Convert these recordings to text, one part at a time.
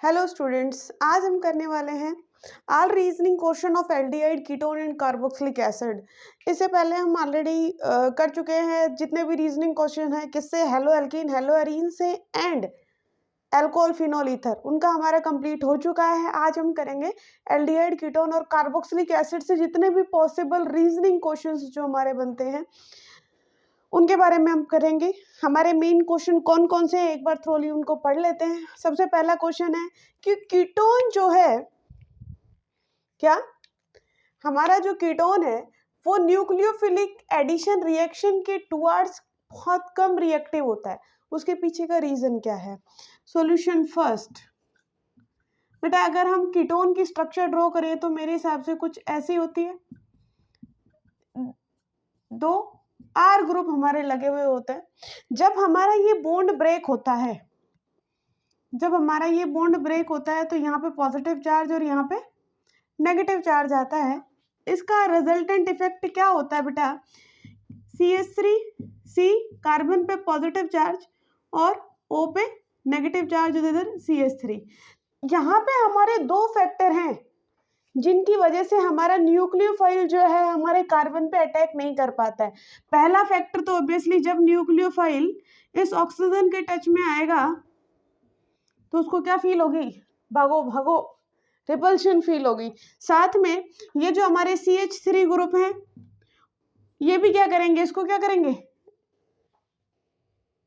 Hello students, आज हम करने वाले हैं all reasoning question of aldehyde ketone and carboxylic acid. इससे पहले हम ऑलरेडी कर चुके हैं जितने भी रीजनिंग क्वेश्चन हैं, किससे? हेलो एल्कीन, हेलो एरीन से एंड एल्कोहल फिनोल ईथर, उनका हमारा कंप्लीट हो चुका है। आज हम करेंगे एल्डिहाइड कीटोन और कार्बोक्सिलिक एसिड से जितने भी पॉसिबल रीजनिंग क्वेश्चन जो हमारे बनते हैं उनके बारे में हम करेंगे। हमारे मेन क्वेश्चन कौन कौन से हैं एक बार थ्रोली उनको पढ़ लेते हैं। सबसे पहला क्वेश्चन है कि कीटोन जो है, क्या हमारा जो कीटोन है वो न्यूक्लियोफिलिक एडिशन रिएक्शन के टुवर्ड्स बहुत कम रिएक्टिव होता है। उसके पीछे का रीजन क्या है? Solution first. बेटा अगर हम कीटोन की स्ट्रक्चर ड्रॉ करें तो मेरे हिसाब से कुछ ऐसी होती है। दो आर ग्रुप हमारे लगे हुए होते हैं। जब हमारा ये बॉन्ड ब्रेक होता है, तो यहाँ पे पॉजिटिव चार्ज और यहाँ पे नेगेटिव चार्ज आता है। इसका रिजल्टेंट इफेक्ट क्या होता है बेटा? CH3C कार्बन पे पॉजिटिव चार्ज और O पे नेगेटिव चार्ज इधर CH3। यहाँ पे हमारे दो फैक्टर हैं जिनकी वजह से हमारा न्यूक्लियोफाइल जो है हमारे कार्बन पे अटैक नहीं कर पाता है। पहला फैक्टर तो ऑब्वियसली जब न्यूक्लियोफाइल इस ऑक्सीजन के टच में आएगा तो उसको क्या फील होगी? भागो भागो, रिपल्शन फील होगी। साथ में ये जो हमारे CH3 ग्रुप हैं ये भी क्या करेंगे? इसको क्या करेंगे?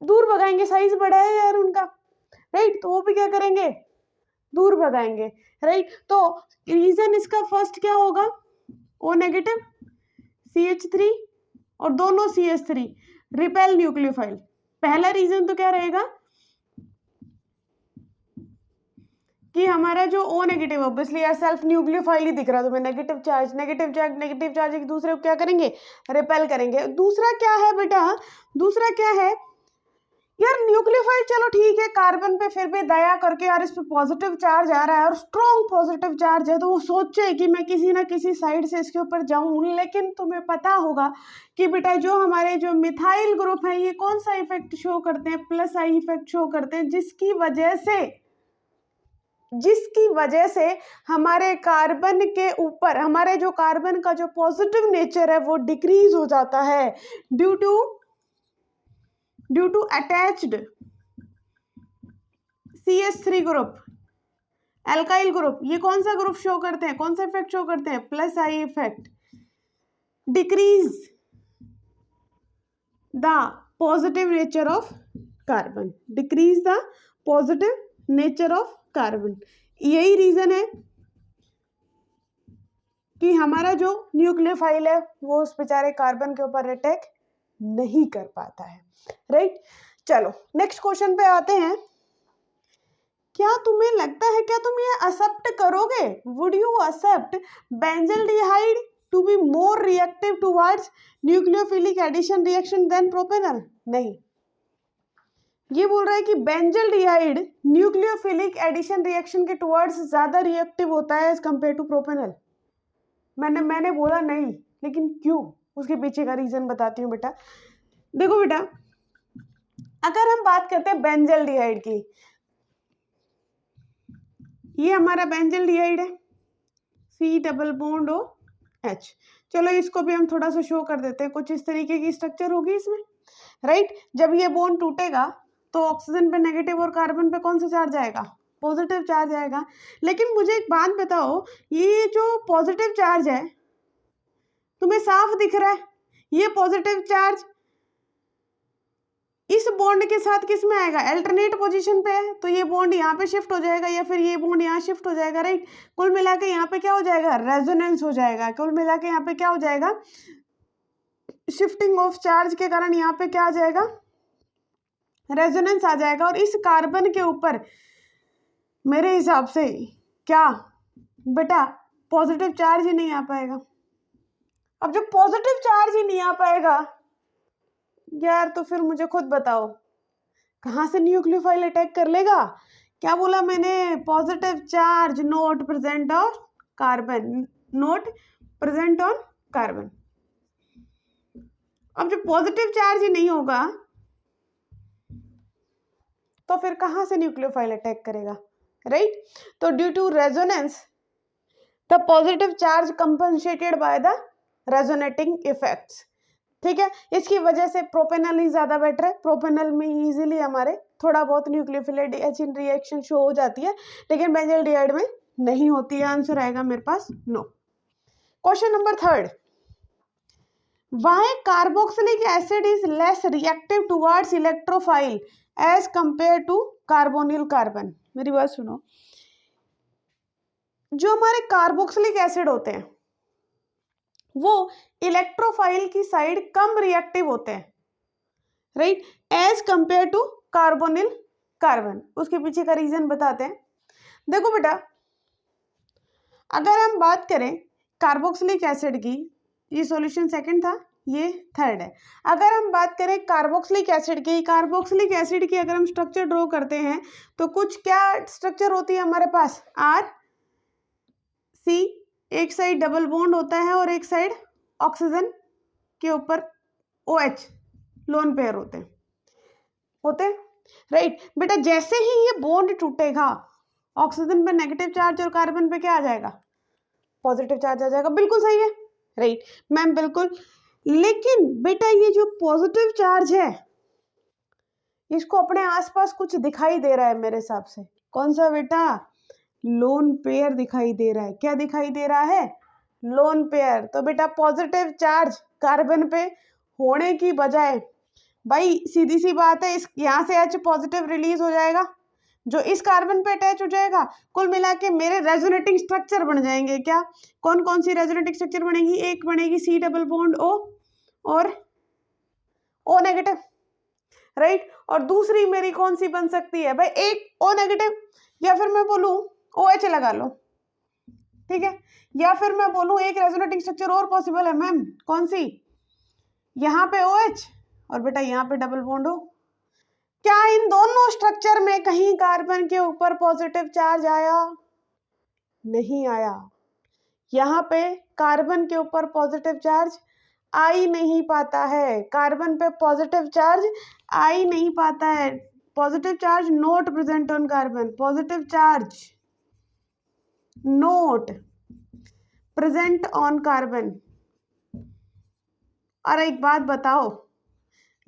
दूर भगाएंगे। साइज बड़ा है यार उनका, राइट? तो वो भी क्या करेंगे? दूर भगाएंगे, राइट? तो रीजन इसका फर्स्ट क्या होगा? O नेगेटिव CH3 और दोनों CH3 रिपेल न्यूक्लियोफाइल। पहला रीजन तो क्या रहेगा कि हमारा जो O नेगेटिव, ऑब्वियसली यार सेल्फ न्यूक्लियोफाइल ही दिख रहा है तुम्हें। नेगेटिव चार्ज एक दूसरे को क्या करेंगे? रिपेल करेंगे। दूसरा क्या है बेटा? दूसरा क्या है यार? न्यूक्लियोफाइल चलो ठीक है, कार्बन पे फिर भी दया करके यार इस पे पॉजिटिव चार्ज आ रहा है और स्ट्रॉन्ग पॉजिटिव चार्ज है तो वो सोचे कि मैं किसी ना किसी साइड से इसके ऊपर जाऊं। लेकिन तुम्हें पता होगा कि बेटा जो हमारे जो मिथाइल ग्रुप है ये कौन सा इफेक्ट शो करते हैं? प्लस आई इफेक्ट शो करते हैं, जिसकी वजह से हमारे कार्बन के ऊपर हमारे जो कार्बन का जो पॉजिटिव नेचर है वो डिक्रीज हो जाता है due to attached CH3 group, alkyl group. ये कौन सा ग्रुप शो करते हैं? कौन सा इफेक्ट शो करते हैं? Plus I effect. Decrease the positive nature of carbon, decrease the positive nature of carbon. यही रीजन है कि हमारा जो न्यूक्लियोफाइल है वो उस बेचारे कार्बन के ऊपर अटैक नहीं कर पाता है, राइट? चलो नेक्स्ट क्वेश्चन पे आते हैं। क्या तुम्हें लगता है, क्या तुम ये एक्सेप्ट करोगे? Would you accept benzaldehyde to be more reactive towards nucleophilic addition reaction than propanol? नहीं, ये बोल रहा है कि बेंजल्डिहाइड न्यूक्लियोफिलिक एडिशन रिएक्शन के टुवर्ड्स ज्यादा रिएक्टिव होता है एज कंपेयर टू प्रोपेनॉल। मैंने बोला नहीं, लेकिन क्यों? उसके पीछे का रीजन बताती हूँ बेटा। देखो बेटा, अगर हम बात करते हैं बेंजल्डिहाइड की, ये हमारा बेंजल्डिहाइड है, C डबल बॉन्ड OH। चलो इसको भी हम थोड़ा सा शो कर देते हैं। कुछ इस तरीके की स्ट्रक्चर होगी इसमें, राइट? जब ये बॉन्ड टूटेगा तो ऑक्सीजन पे नेगेटिव और कार्बन पे कौन सा चार्ज आएगा? पॉजिटिव चार्ज आएगा। लेकिन मुझे एक बात बताओ, ये जो पॉजिटिव चार्ज है तुम्हें साफ दिख रहा है, ये पॉजिटिव चार्ज इस बॉन्ड के साथ किस में आएगा? अल्टरनेट पोजीशन पे है, तो ये बॉन्ड यहाँ पे शिफ्ट हो जाएगा या फिर ये बॉन्ड यहाँ शिफ्ट हो जाएगा, राइट? कुल मिला के यहाँ पे क्या हो जाएगा? रेजोनेंस हो जाएगा। कुल मिला के यहाँ पे क्या हो जाएगा? शिफ्टिंग ऑफ चार्ज के कारण यहाँ पे क्या आ जाएगा? रेजोनेंस आ जाएगा। और इस कार्बन के ऊपर मेरे हिसाब से क्या बेटा? पॉजिटिव चार्ज ही नहीं आ पाएगा। अब जब पॉजिटिव चार्ज ही नहीं आ पाएगा यार, तो फिर मुझे खुद बताओ कहाँ से न्यूक्लियोफाइल अटैक कर लेगा? क्या बोला मैंने? Positive charge not present on carbon, not present on carbon. अब जब पॉजिटिव चार्ज ही नहीं होगा तो फिर कहाँ से न्यूक्लियोफाइल अटैक करेगा, राइट। तो due to resonance the positive charge compensated by the resonating effects, ठीक है। इसकी वजह से प्रोपेनल ही ज्यादा बेटर है। प्रोपेनल में इजीली हमारे थोड़ा बहुत न्यूक्लियोफिलिक एचिन रिएक्शन शो हो जाती है, लेकिन बेंजल्डिहाइड में नहीं होती है। आंसर आएगा मेरे पास no. Question number 3, why carboxylic acid is less reactive towards electrophile as compare to carbonyl carbon. मेरी बात सुनो, जो हमारे कार्बोक्सिलिक एसिड होते हैं वो इलेक्ट्रोफाइल की साइड कम रिएक्टिव होते हैं, right, as compare to carbonyl carbon. उसके पीछे का रीजन बताते हैं। देखो बेटा, अगर हम बात करें कार्बोक्सिलिक एसिड की, ये सॉल्यूशन सेकंड था, ये थर्ड है। अगर हम बात करें कार्बोक्सिलिक एसिड की, कार्बोक्सिलिक एसिड की अगर हम स्ट्रक्चर ड्रॉ करते हैं तो कुछ क्या स्ट्रक्चर होती है हमारे पास, आर सी, एक साइड डबल बॉन्ड होता है और एक साइड ऑक्सीजन के ऊपर OH लोन पेयर होते राइट। बेटा जैसे ही ये बॉन्ड टूटेगा, ऑक्सीजन पे नेगेटिव चार्ज और कार्बन पे क्या आ जाएगा, पॉजिटिव चार्ज आ जाएगा। बिल्कुल सही है राइट मैम, बिल्कुल। लेकिन बेटा ये जो पॉजिटिव चार्ज है इसको अपने आसपास कुछ दिखाई दे रहा है मेरे हिसाब से। कौन सा बेटा, लोन पेयर दिखाई दे रहा है। क्या दिखाई दे रहा है, लोन पेयर। तो बेटा पॉजिटिव चार्ज कार्बन पे होने की बजाय, भाई सीधी सी बात है, इस यहाँ से H पॉजिटिव रिलीज हो जाएगा जो इस कार्बन पे अटैच हो जाएगा। कुल मिला के मेरे रेजोनेटिंग स्ट्रक्चर बन जाएंगे। क्या, कौन कौन सी रेजोनेटिंग स्ट्रक्चर बनेगी, एक बनेगी C डबल बॉन्ड O और O नेगेटिव, राइट। और दूसरी मेरी कौन सी बन सकती है भाई, एक O नेगेटिव, या फिर मैं बोलूं OH लगा लो, ठीक है। या फिर मैं बोलूं एक रेजोनेटिंग स्ट्रक्चर और पॉसिबल है मैम, कौन सी, यहाँ पे OH और बेटा यहाँ पे डबल बॉन्ड हो। क्या इन दोनों स्ट्रक्चर में कहीं कार्बन के ऊपर पॉजिटिव चार्ज आया, नहीं आया। यहाँ पे कार्बन के ऊपर पॉजिटिव चार्ज आ ही नहीं पाता है, कार्बन पे पॉजिटिव चार्ज आ ही नहीं पाता है। Positive charge not present on carbon, positive charge note present on carbon. और एक बात बताओ,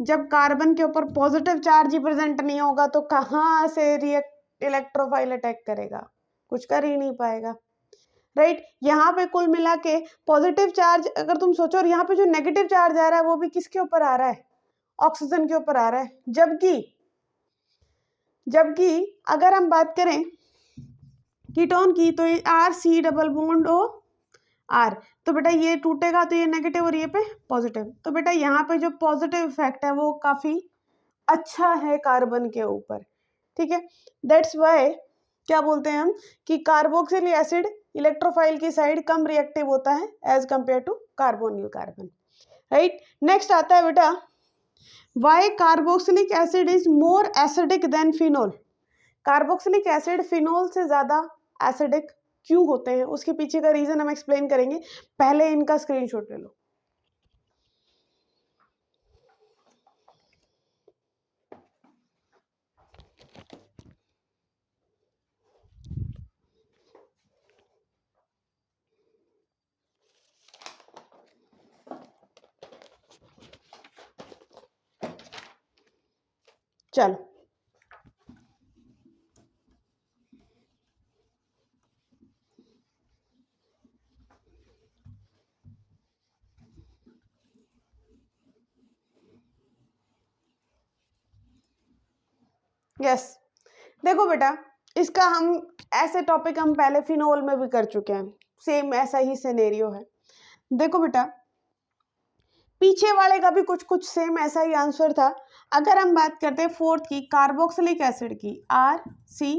जब कार्बन के ऊपर पॉजिटिव चार्ज ही प्रेजेंट नहीं होगा तो कहाँ से इलेक्ट्रोफाइल अटैक करेगा, कुछ कर ही नहीं पाएगा, राइट। यहाँ पे कुल मिला के पॉजिटिव चार्ज अगर तुम सोचो, और यहाँ पे जो नेगेटिव चार्ज आ रहा है वो भी किसके ऊपर आ रहा है, ऑक्सीजन के ऊपर आ रहा है। जबकि अगर हम बात करें कीटोन की तो ये RC double bond O R, तो बेटा ये टूटेगा तो ये नेगेटिव और ये पे पॉजिटिव। तो बेटा यहाँ पे जो पॉजिटिव इफेक्ट है वो काफी अच्छा है कार्बन के ऊपर, ठीक है। दैट्स वाई क्या बोलते हैं हम कि कार्बोक्सिलिक एसिड इलेक्ट्रोफाइल की साइड कम रिएक्टिव होता है as compare to carbonyl carbon, right. Next आता है बेटा, why carboxylic acid is more acidic than phenol. Carboxylic acid phenol से ज्यादा एसिडिक क्यों होते हैं, उसके पीछे का रीजन हम एक्सप्लेन करेंगे। पहले इनका स्क्रीनशॉट ले लो। चलो यस, देखो बेटा इसका हम ऐसे टॉपिक हम पहले फिनोल में भी कर चुके हैं, सेम ऐसा ही सिनेरियो है। देखो बेटा पीछे वाले का भी कुछ कुछ सेम ऐसा ही आंसर था। अगर हम बात करते हैं फोर्थ की, कार्बोक्सिलिक एसिड की, RC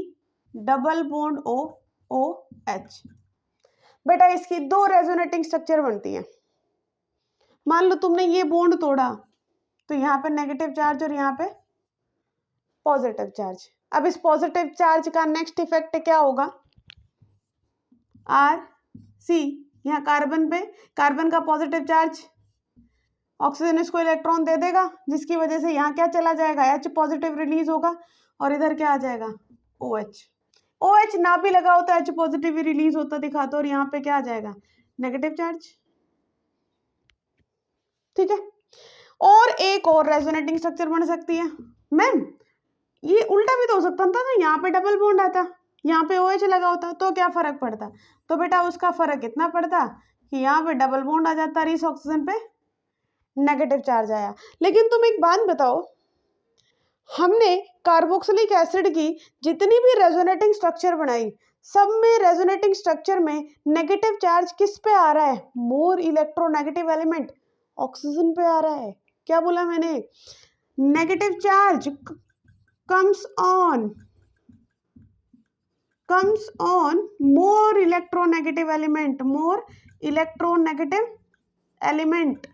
डबल बॉन्ड OH, बेटा इसकी दो रेजोनेटिंग स्ट्रक्चर बनती है। मान लो तुमने ये बॉन्ड तोड़ा तो यहाँ पे नेगेटिव चार्ज और यहाँ पे पॉजिटिव चार्ज। अब इस पॉजिटिव चार्ज का नेक्स्ट इफेक्ट क्या होगा, RC, यहाँ कार्बन पे, कार्बन का पॉजिटिव चार्ज ऑक्सीजन इसको इलेक्ट्रॉन दे देगा, जिसकी वजह से यहाँ क्या चला जाएगा, H पॉजिटिव रिलीज होगा और इधर क्या आ जाएगा, OH। OH ना भी लगा होता H पॉजिटिव ही रिलीज होता दिखाता, और यहाँ पे क्या आ जाएगा, नेगेटिव चार्ज। ठीक है, और एक और रेजोनेटिंग स्ट्रक्चर बन सकती है। मैम ये उल्टा भी तो हो सकता था ना, यहाँ पे डबल बॉन्ड आता, यहाँ पे OH लगा होता, तो क्या फर्क पड़ता, तो बेटा उसका फर्क इतना पड़ता कि यहाँ पे डबल बॉन्ड आ जाता और इस ऑक्सीजन पे नेगेटिव चार्ज आया। लेकिन तुम एक बात बताओ, हमने कार्बोक्सिलिक एसिड की जितनी भी रेजोनेटिंग स्ट्रक्चर बनाई, सब में रेजोनेटिंग स्ट्रक्चर में नेगेटिव चार्ज किस पे आ रहा है, मोर इलेक्ट्रोनेगेटिव एलिमेंट ऑक्सीजन पे आ रहा है। क्या बोला मैंने, negative charge comes on more electronegative element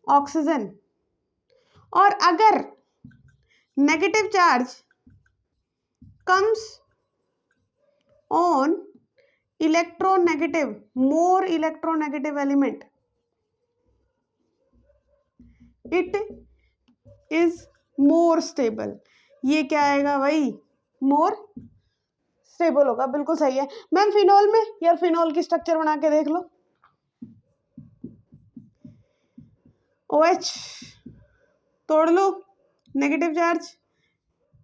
oxygen. और अगर negative charge comes on more electronegative element, it is more stable। ये क्या आएगा भाई, मोर स्टेबल होगा। बिल्कुल सही है मैम। फिनॉल में, यार फिनॉल की स्ट्रक्चर बना के देख लो, OH तोड़ लो, नेगेटिव चार्ज,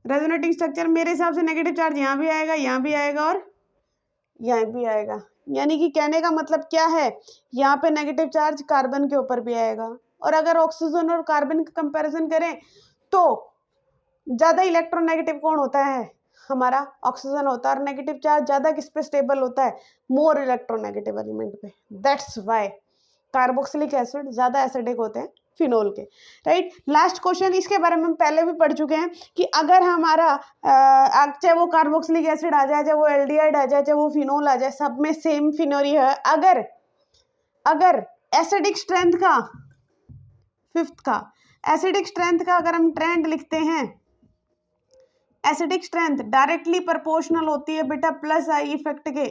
रेजोनेटिंग स्ट्रक्चर, मेरे हिसाब से नेगेटिव चार्ज यहाँ भी आएगा, यहाँ भी आएगा और यहाँ भी आएगा। यानी कि कहने का मतलब क्या है, यहाँ पे नेगेटिव चार्ज कार्बन के ऊपर भी आएगा, और अगर ऑक्सीजन और कार्बन का कंपैरिजन करें तो ज़्यादा इलेक्ट्रोनेगेटिव कौन होता है, हमारा ऑक्सीजन होता है, और नेगेटिव चार्ज ज़्यादा किस पे स्टेबल होता है, मोर इलेक्ट्रोनेगेटिव एलिमेंट पे। दैट्स वाई कार्बोक्सिलिक एसिड ज़्यादा एसिडिक होते हैं फिनोल के, राइट। लास्ट क्वेश्चन, इसके बारे में हम पहले भी पढ़ चुके हैं कि अगर हमारा चाहे वो कार्बोक्सिलिक एसिड आ जाए, चाहे वो एल्डिहाइड आ जाए, चाहे वो फिनोल आ जाए, सब में सेम फिनोरी है। अगर एसिडिक स्ट्रेंथ का, फिफ्थ का एसिडिक स्ट्रेंथ का अगर हम ट्रेंड लिखते हैं, एसिडिक स्ट्रेंथ डायरेक्टली प्रोपोर्शनल होती है बेटा प्लस आई इफेक्ट के,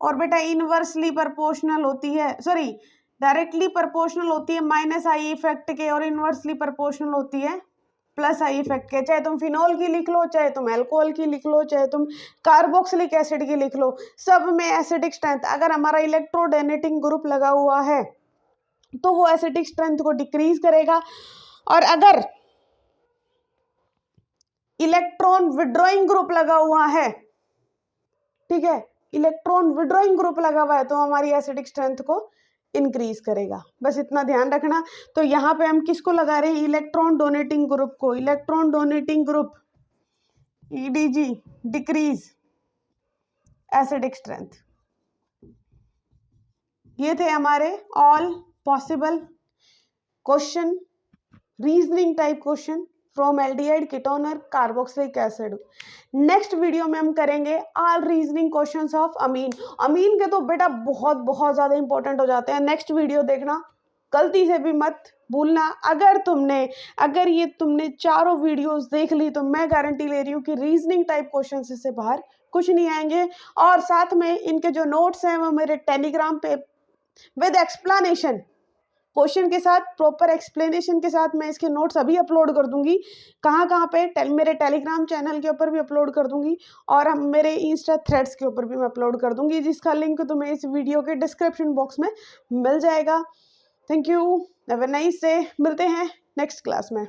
और बेटा इनवर्सली प्रोपोर्शनल होती है, सॉरी डायरेक्टली प्रोपोर्शनल होती है माइनस आई इफेक्ट के, और इनवर्सली प्रोपोर्शनल होती है प्लस आई इफेक्ट के। चाहे तुम फिनोल की लिख लो, चाहे तुम अल्कोहल की लिख लो, चाहे तुम कार्बोक्सिलिक एसिड की लिख लो, सब में एसिडिक स्ट्रेंथ, अगर हमारा इलेक्ट्रोडोनेटिंग ग्रुप लगा हुआ है तो वो एसिडिक स्ट्रेंथ को डिक्रीज करेगा, और अगर इलेक्ट्रॉन विड्रॉइंग ग्रुप लगा हुआ है, ठीक है, इलेक्ट्रॉन विड्रॉइंग ग्रुप लगा हुआ है तो हमारी एसिडिक स्ट्रेंथ को इंक्रीज करेगा। बस इतना ध्यान रखना। तो यहाँ पे हम किसको लगा रहे हैं, इलेक्ट्रॉन डोनेटिंग ग्रुप को, electron donating group EDG decrease acidic strength. ये थे हमारे all possible question, reasoning type question from aldehyde, ketone और कार्बोक्सिलिक एसिड। नेक्स्ट वीडियो में हम करेंगे ऑल रीजनिंग क्वेश्चंस ऑफ अमीन। अमीन के तो बेटा बहुत बहुत ज़्यादा इंपॉर्टेंट हो जाते हैं। नेक्स्ट वीडियो देखना, गलती से भी मत भूलना। अगर ये तुमने चारों वीडियोस देख ली तो मैं गारंटी ले रही हूँ कि रीजनिंग टाइप क्वेश्चन से बाहर कुछ नहीं आएंगे। और साथ में इनके जो नोट्स हैं वो मेरे टेलीग्राम पे विद एक्सप्लेनेशन, क्वेश्चन के साथ प्रॉपर एक्सप्लेनेशन के साथ मैं इसके नोट्स अभी अपलोड कर दूंगी। कहाँ पे, मेरे टेलीग्राम चैनल के ऊपर भी अपलोड कर दूंगी, और हम मेरे इंस्टा थ्रेड्स के ऊपर भी मैं अपलोड कर दूंगी, जिसका लिंक तुम्हें इस वीडियो के डिस्क्रिप्शन बॉक्स में मिल जाएगा। Thank you, have a nice day. मिलते हैं नेक्स्ट क्लास में।